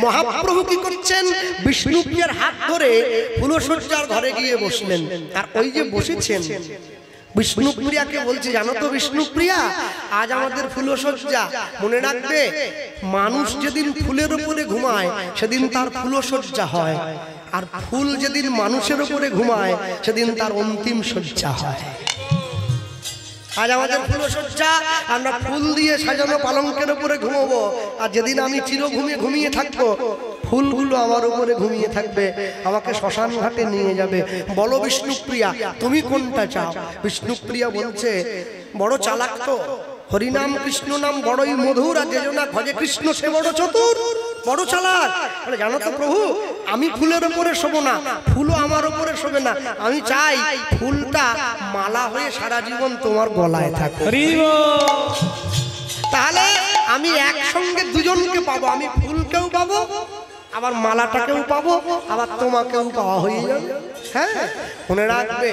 মহাপ্রভু কি করছেন? বিষ্ণুপ্রিয়ার হাত ধরে ফুলসজ্জার ঘরে গিয়ে বসলেন। আর ওই যে বসেছেন, বিষ্ণুপ্রিয়াকে বলছে, জানো তো বিষ্ণুপ্রিয়া, আজ আমাদের ফুলসজ্জা। মনে রাখবে, মানুষ যেদিন ফুলের উপরে ঘুমায় সেদিন তার ফুলসজ্জা হয়, আর ফুল যেদিন মানুষের উপরে ঘুমায় সেদিন তার অন্তিম সজ্জা হয়। আজ আমাদের ফুলসজ্জা, আমরা ফুল দিয়ে সাজানো পালঙ্কের উপরে ঘুমাবো। আর যেদিন আমি চিরঘুমে ঘুমিয়ে থাকবো, ফুলগুলো আমার উপরে ঘুমিয়ে থাকবে, আমাকে শ্মশান ঘাটে নিয়ে যাবে। বলো বিষ্ণুপ্রিয়া, তুমি কোনটা চাও? বিষ্ণুপ্রিয়া বলছে, বড় চালাক তো, হরিনাম কৃষ্ণ নাম বড়ই মধুর, আর যেজনা ভজে কৃষ্ণ সে বড় চতুর, বড় চালাক। বলে, জানো তো প্রভু, আমি ফুলের উপরে শোবো না, ফুলও আমার উপরে শোবে না। আমি চাই ফুলটা মালা হয়ে সারা জীবন তোমার গলায় থাকে। তাহলে আমি একসঙ্গে দুজনকে পাবো, আমি ফুলকেও পাবো আবার মালাটাকেও পাবো, আবার তোমাকেও পাওয়া হয়ে যাবে। হ্যাঁ, মনে রাখবে,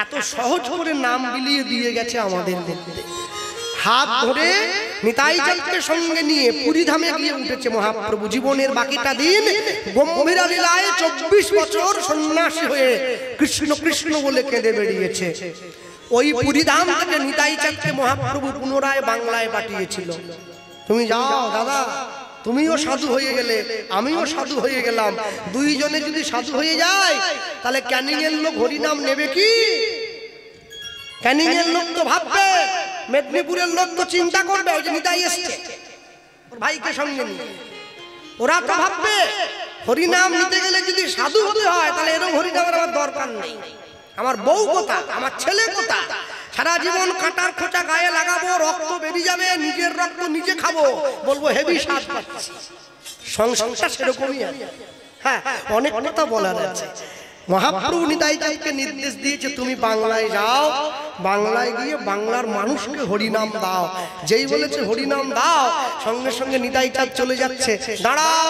এত সহজ করে নাম বিলিয়ে দিয়ে গেছে আমাদের মধ্যে। হাত ধরে নিতাই চাঁদকে সঙ্গে নিয়ে পুরীধামে গিয়ে উঠেছে মহাপ্রভু। জীবনের বাকিটা দিন গম্ভীরা লীলায় 24 বছর সন্ন্যাসী হয়ে কৃষ্ণ কৃষ্ণ বলে কেঁদে বেরিয়েছে। ওই পুরীধাম থেকে নিতাই চাঁদকে মহাপ্রভু পুনরায় বাংলায় পাঠিয়েছিল। তুমি যাও দাদা, তুমিও সাধু হয়ে গেলে, আমিও সাধু হয়ে গেলাম। দুইজনে যদি সাধু হয়ে যায়, তাহলে ক্যানিং এর লোক হরিনাম নেবে কি? ক্যানিং এর লোক তো ভাববে, মেদিনীপুরের লোক তো চিন্তা করবে ওই যে নিতাই এসছে ওর ভাইকে সঙ্গে নিয়ে। ওরা তো ভাববে হরিনাম নিতে গেলে যদি সাধু হতে হয়, তাহলে এরকম হরিনামের আমার দরকার নেই। আমার বউ কোথা, আমার ছেলে কোথা, সারা জীবন কাটার খোঁচা গায়ে লাগাবো, রক্ত বেরিয়ে যাবে, নিজের রক্ত নিজে খাবো, বলবো হেভি স্বাদ পাচ্ছি। সংসারটা সেরকমই আছে। হ্যাঁ, অনেক কথা বলার আছে। মহাপ্রভু নিতাই চাঁদকে নির্দেশ দিয়েছে, তুমি বাংলায় যাও, বাংলায় গিয়ে বাংলার মানুষকে হরিনাম দাও। যেই বলেছে হরিনাম দাও, সঙ্গে সঙ্গে নিতাই চাঁদ চলে যাচ্ছে। দাঁড়াও,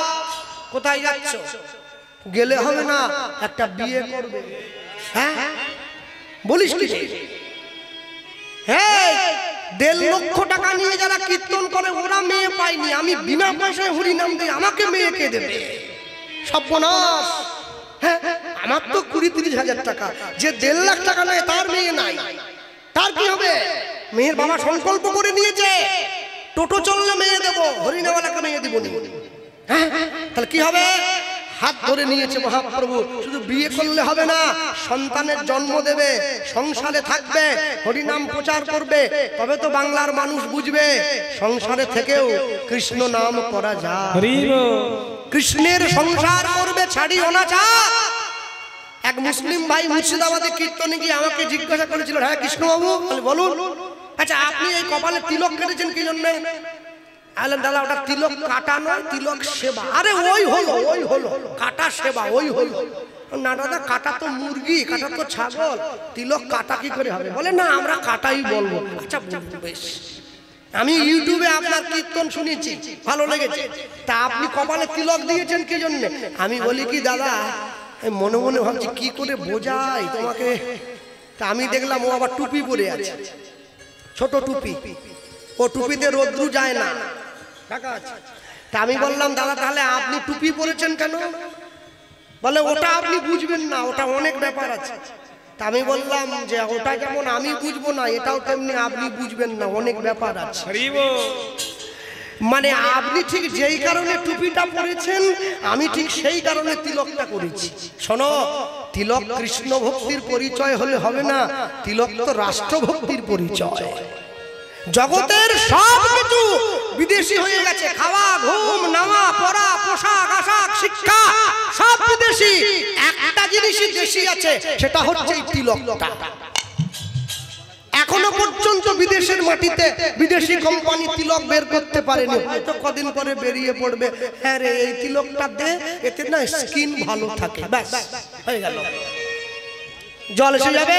কোথায় যাচ্ছ? গেলে হবে না, একটা বিয়ে করবে। হ্যাঁ, বলিস কি? হ্যাঁ, 1.5 লক্ষ টাকা নিয়ে যারা কীর্তন করে ওরা মেয়ে পায়নি, আমি বিনা পয়সায় হরিনাম দিই, আমাকে মেয়ে কে দেবে? সর্বনাশ। হ্যাঁ, আমার তো 20-30 হাজার টাকা, যে 1.5 লাখ টাকা নেয় তার মেয়ে নাই, তার কি হবে? মেয়ের বাবা সংকল্প করে নিয়েছে, টোটো চললে মেয়ে দেবো, হরিনামওয়ালাকে মেয়ে দিব না। হ্যাঁ, তাহলে কি হবে? হাত ধরে নিয়েছে মহাপ্রভু। শুধু বিয়ে করলে হবে না, সন্তানের জন্ম দেবে, সংসারে থাকবে, হরিনাম প্রচার করবে, তবে তো বাংলার মানুষ বুঝবে সংসারে থেকেও কৃষ্ণ নাম করা যায়। কৃষ্ণের সংসার করবে, ছাড়ি অনাচার। এক মুসলিম ভাই মুর্শিদাবাদে কীর্তনে গিয়ে আমাকে জিজ্ঞাসা করেছিল, হ্যাঁ কৃষ্ণবাবু বলুন, আচ্ছা আপনি এই কপালে তিলক কেটেছেন কি জন্য? আলেন দাদা, ওটা তিলক কাটা নয়, তিলক সেবা। আরে ওই হলো কাটা সেবা, ওই হলো না দাদা, কাটা তো মুরগি, কাটা তো ছাগল, তিলক কাটা কি করে হবে? বলে না, আমরা কাটাই বলবো। আচ্ছা বেশ, আমি ইউটিউবে আপনার কীর্তন শুনেছি, ভালো লেগেছে, তা আপনি কপালে তিলক দিয়েছেন কি জন্য? আমি বলি কি দাদা, মনে মনে ভাবছি কি করে বোঝাই তোমাকে। তা আমি দেখলাম ও আবার টুপি পরে আছে, ছোট টুপি, ও টুপিতে রোদ্রু যায় না। তা আমি বললাম দাদা, তাহলে আপনি টুপি পরেছেন কেন? বলে ওটা আপনি বুঝবেন না, ওটা অনেক ব্যাপার আছে। তা আমি বললাম যে ওটা যেমন আমি বুঝবো না, এটাও তেমনি আপনি বুঝবেন না, অনেক ব্যাপার আছে। মানে আপনি ঠিক যেই কারণে টুপিটা পরেছেন, আমি ঠিক সেই কারণে তিলকটা করেছি। শোনো, তিলক কৃষ্ণ ভক্তির পরিচয় হলে হবে না, তিলক তো রাষ্ট্রভক্তির পরিচয়। জগতের সব কিছু বিদেশি হয়ে গেছে, খাওয়া, ঘুম, নাওয়া, পড়া, পোশাক, আশাক, শিক্ষা সব বিদেশি। একটা জিনিসই দেশি আছে, সেটা হচ্ছে এই তিলকটা। এখনো পর্যন্ত বিদেশের মাটিতে বিদেশি কোম্পানি তিলক বের করতে পারেনি, হয়তো কদিন পরে বেরিয়ে পড়বে। হ্যাঁ রে, এই তিলকটা দে, এতে না স্কিন ভালো থাকে, ব্যাস হয়ে গেল, জল এসে যাবে।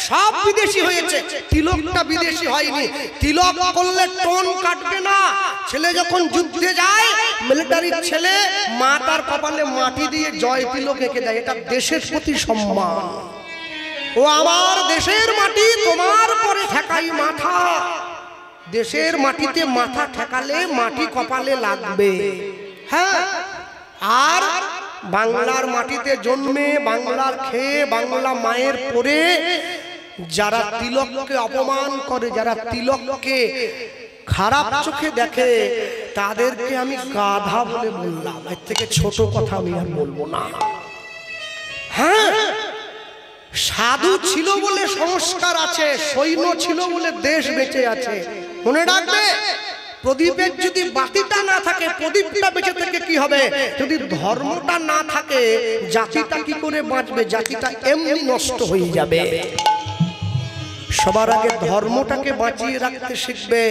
সব বিদেশি হয়েছে, তিলকটা বিদেশি হয়নি। তিলক করলে টোন কাটবে না। ছেলে যখন যুদ্ধে যায়, মিলিটারির ছেলে মা তার কপালে মাটি দিয়ে জয় তিলক এঁকে দেয়, এটা দেশের প্রতি সম্মান। ও আমার দেশের মাটি, তোমার পরে ঠেকাই মাথা। দেশের মাটিতে মাথা ঠেকালে মাটি কপালে লাগবে। হ্যাঁ, আর বাংলার মাটিতে জন্মে, বাংলার খেয়ে, বাংলা মায়ের পরে যারা তিলককে অপমান করে, যারা তিলককে খারাপ চোখে দেখে, তাদেরকে আমি গাধা বলে বললাম। এর থেকে ছোট কথা আমি আর বলবো না। হ্যাঁ, সাধু ছিল বলে সংস্কার আছে, সৈন্য ছিল বলে দেশ বেঁচে আছে। মনে রাখবে, প্রদীপের যদি বাতিটা না থাকে, প্রদীপটা বেঁচে থেকে কি হবে? যদি ধর্মটা না থাকে, জাতিটা কি করে বাঁচবে? জাতিটা এমনি নষ্ট হয়ে যাবে। সবার আগে ধর্মটাকে বাঁচিয়ে রাখতে শিখবে।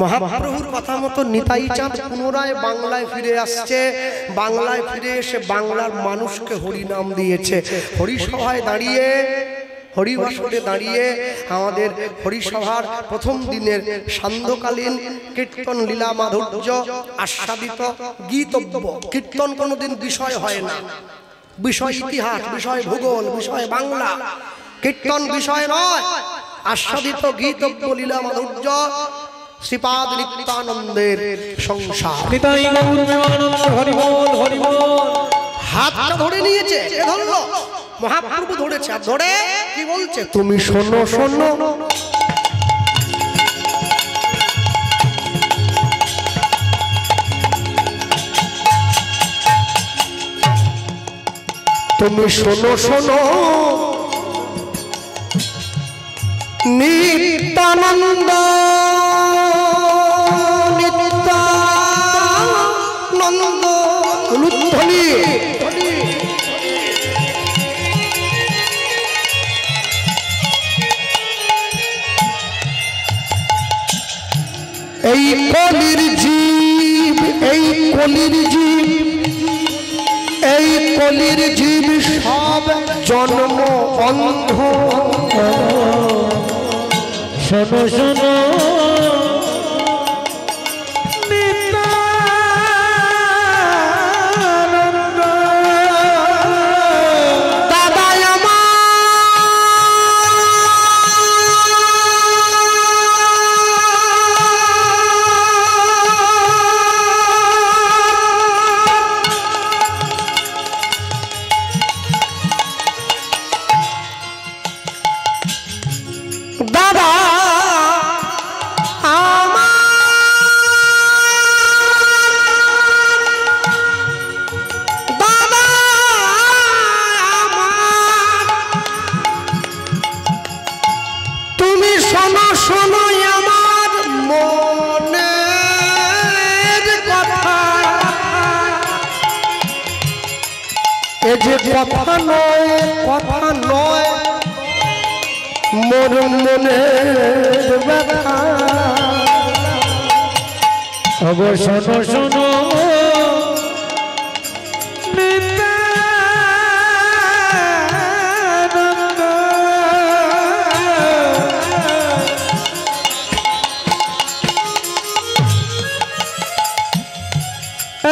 মহাপ্রভুর কথা মতো নিতাই চাঁদ পুনরায় বাংলায় ফিরে আসছে। বাংলায় ফিরে এসে বাংলার মানুষকে হরিনাম দিয়েছে। হরিসভায় দাঁড়িয়ে হরিবাসরে দাঁড়িয়ে আমাদের হরিসভার প্রথম দিনের সান্ধ্যকালীন কীর্তন লীলা মাধুর্য আস্বাদিত গীতব্য। কীর্তন কোনোদিন বিষয় হয় না, বিষয় ইতিহাস, বিষয় ভূগোল, বিষয় বাংলা। কীর্তন বিষয় নয়, আস্বাদিত গীতব্য লীলা মাধুর্য শ্রীপাদ নিত্যানন্দের সংসার। নিতাই গৌর প্রেমানন্দ হরি বল হরি বল। হাতটা ধরে নিয়েছে, কে ধরলো? মহাপ্রভু ধরেছে। আর ধরে কি বলছে? তুমি শোনো শোনো, তুমি শোনো শোনো নিত্যানন্দ নিত্যানন্দ লুধ্বনি এই কলির জীব, এই কলির জীব, এই কলির জীব সব জন্ম অন্ধ। শোনো শোনো কথা নয়, কথা নয়, মোর মনের ব্যথা। ওগো শোনো শোনো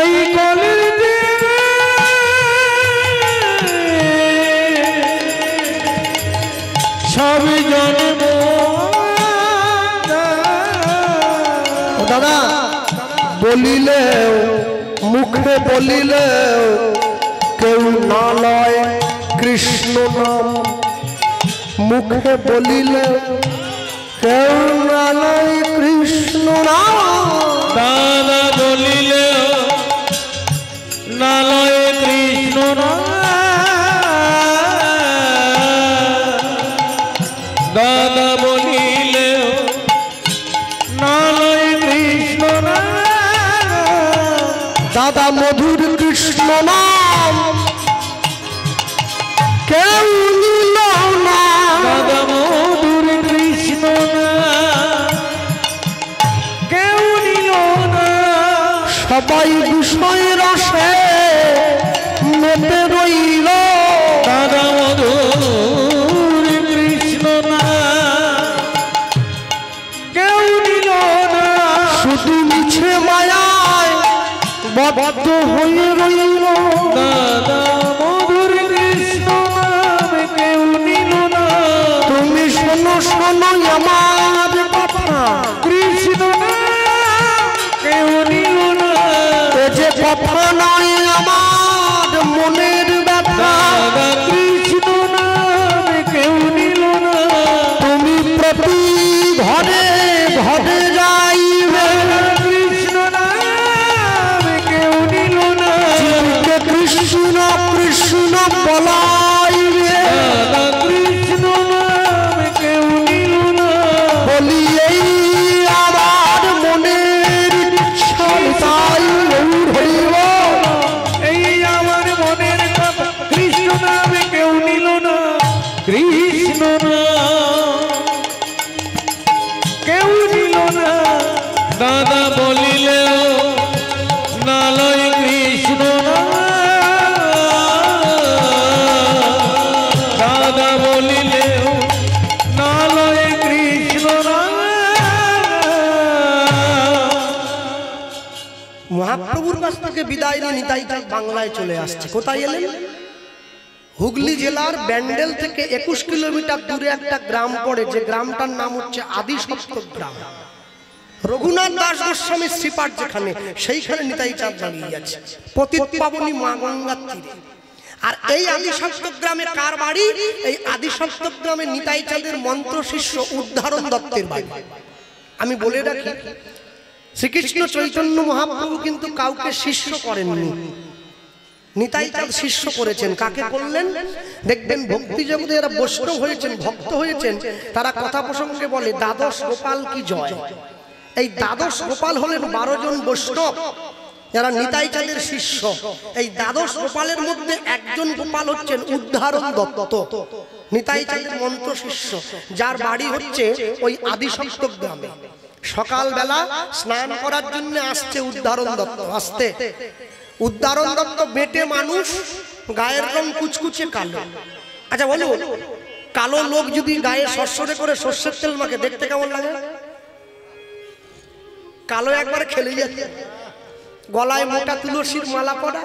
এই কলির সবই জন্ম। দাদা বলিলেও মুখে বলিলেও কেউ না লয় কৃষ্ণ নাম, মুখে বলিলেও কেউ না লয় কৃষ্ণ নাম। দাদা বলিলেও না লয় কৃষ্ণ নাম, দাদা বলিলেও না লয় কৃষ্ণ নাম। দাদা মধুর কৃষ্ণ নাম কেউ নিল না, দাদা মধুর কৃষ্ণ নাম কেউ নিল না। সবাই বিষয় রসে মেতে রইল, দাদা মধুর কৃষ্ণ নাম কেউ নিল না। শুধু মিছে মায়ায় বদ্ধ হয়ে রইল। দাদা মধুর কৃষ্ণ নাম কেউ নিল না। তুমি শোনো শোনো আমার কথা, কৃষ্ণ নাম কেউ নিল না। এ যে কথা নয় আমার মনের ব্যথা। দাদা কৃষ্ণ নাম কেউ নিল না। তুমি প্রতি ঘরে ঘরে যাইবে, কৃষ্ণ নাম কেউ নিল না। জীবকে কৃষ্ণ কৃষ্ণ বলাইবে, দাদা কৃষ্ণ নাম কেউ নিল না। বলি এই আমার মনের ইচ্ছা তাই গৌর হইব। কাছ থেকে বিদায় নিয়ে নিতাই চাঁদ বাংলায় চলে আসছে। কোথায় এলেন? হুগলি জেলার ব্যান্ডেল থেকে 21 কিলোমিটার দূরে একটা গ্রাম পড়ে, যে গ্রামটার নাম হচ্ছে আদিসপ্তক গ্রাম। রঘুনাথ দাস গোস্বামীর শ্রীপাঠ যেখানে, সেইখানে নিতাই চাঁদ দাঁড়িয়ে আছে, পতিত পাবনী মা গঙ্গার তীরে। আর এই আদিসপ্তক গ্রামে কার বাড়ি? এই আদিসপ্তক গ্রামে নিতাই চাঁদের মন্ত্র শিষ্য উদ্ধারণ দত্তের বাড়ি। আমি বলে রাখি, শ্রীকৃষ্ণ চৈতন্য মহাপ্রভু কিন্তু কাউকে শিষ্য করেননি, নিতাই চাঁদ শিষ্য করেছেন। কাকে করলেন? দেখবেন ভক্তি জগতে যারা বৈষ্ণব হয়েছেন, ভক্ত হয়েছেন, তারা কথা প্রসঙ্গে বলে দ্বাদশ গোপাল কি জয়। এই দ্বাদশ গোপাল হলেন 12 জন বৈষ্ণব যারা নিতাই চাঁদের শিষ্য। এই দ্বাদশ গোপালের মধ্যে একজন গোপাল হচ্ছেন উদ্ধারণ দত্ত, নিতাই চাঁদের মন্ত্র শিষ্য, যার বাড়ি হচ্ছে ওই আদিসপ্তক গ্রামে। সকালবেলা স্নান করার জন্য আসছে উদ্ধারণ দত্ত। আসতে উদ্ধারণ দত্ত বেটে মানুষ, গায়ের রং কুচকুচে কালো। আচ্ছা বলো, কালো লোক যদি গায়ে সরসরে করে সর্ষের তেল মাখে, দেখতে কেমন লাগে? কালো একবারে খেলে যাচ্ছে। গলায় মোটা তুলসীর মালা পরা,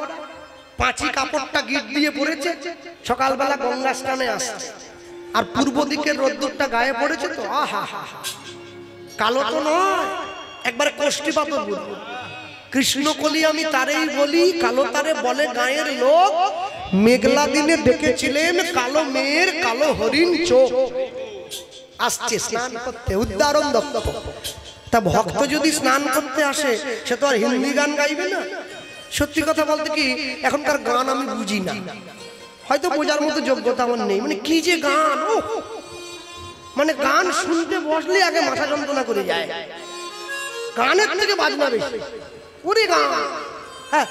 পাঁচি কাপড়টা গিট দিয়ে পড়েছে, সকালবেলা গঙ্গা স্নানে আসছে, আর পূর্ব দিকের রোদ্দুরটা গায়ে পড়েছে। তো আহা হা, কালো তো নয়, একবারে কোষ্ঠী পাথর বলবো। কৃষ্ণ কলি আমি তারেই বলি, কালো তারে বলে গায়ের লোক। মেঘলা দিনে দেখেছিলেন কালো মেয়ের কালো হরিণ চোখ। আসছে স্নান করতে উদ্ধারণ দত্ত। তা ভক্ত যদি স্নান করতে আসে, সে তো আর হিন্দি গান গাইবে না। সত্যি কথা বলতে কি, এখনকার গান আমি বুঝি না, হয়তো বোঝার মতো যোগ্যতা আমার নেই। মানে কি যে গান, ও মানে গান শুনতে বসলে আগে মাথা যন্ত্রণা করে যায়, গানের থেকে বাজনা বেশি। ওরে গান, হ্যাঁ